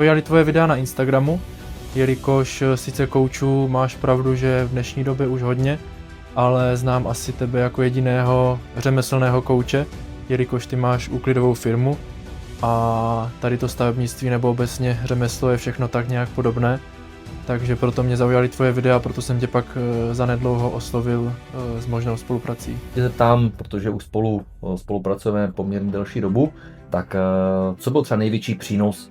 Zaujali tvoje videa na Instagramu, jelikož sice koučů máš pravdu, že v dnešní době už hodně, ale znám asi tebe jako jediného řemeslného kouče, jelikož ty máš úklidovou firmu a tady to stavebnictví nebo obecně řemeslo je všechno tak nějak podobné. Takže proto mě zaujaly tvoje videa, proto jsem tě pak zanedlouho oslovil s možnou spoluprací. Tě zeptám, protože už spolupracujeme poměrně delší dobu, tak co byl třeba největší přínos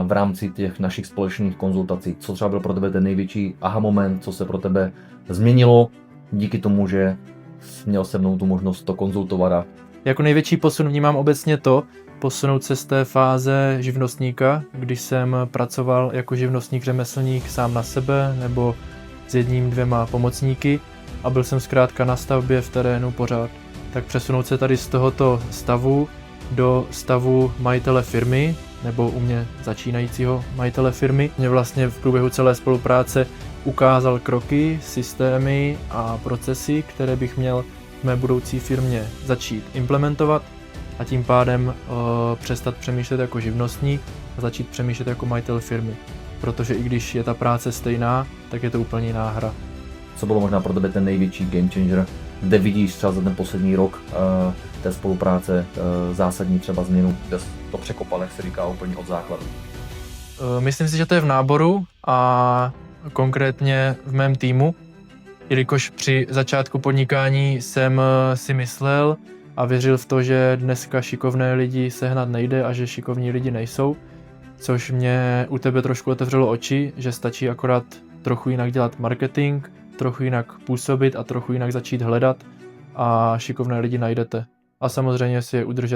v rámci těch našich společných konzultací? Co třeba byl pro tebe ten největší aha moment, co se pro tebe změnilo díky tomu, že jsi měl se mnou tu možnost to konzultovat? Jako největší posun vnímám obecně to, posunout se z té fáze živnostníka, když jsem pracoval jako živnostník řemeslník sám na sebe nebo s jedním, dvěma pomocníky a byl jsem zkrátka na stavbě v terénu pořád. Tak přesunout se tady z tohoto stavu do stavu majitele firmy nebo u mě začínajícího majitele firmy. Mě vlastně v průběhu celé spolupráce ukázal kroky, systémy a procesy, které bych měl v mé budoucí firmě začít implementovat a tím pádem přestat přemýšlet jako živnostník a začít přemýšlet jako majitel firmy. Protože i když je ta práce stejná, tak je to úplně jiná hra. Co bylo možná pro tebe ten největší game changer, kde vidíš třeba za ten poslední rok té spolupráce zásadní třeba změnu, kde jsi to překopal, jak se říká, úplně od základu? Myslím si, že to je v náboru a konkrétně v mém týmu, jelikož při začátku podnikání jsem si myslel a věřil v to, že dneska šikovné lidi sehnat nejde a že šikovní lidi nejsou, což mě u tebe trošku otevřelo oči, že stačí akorát trochu jinak dělat marketing, trochu jinak působit a trochu jinak začít hledat a šikovné lidi najdete. A samozřejmě si je udržet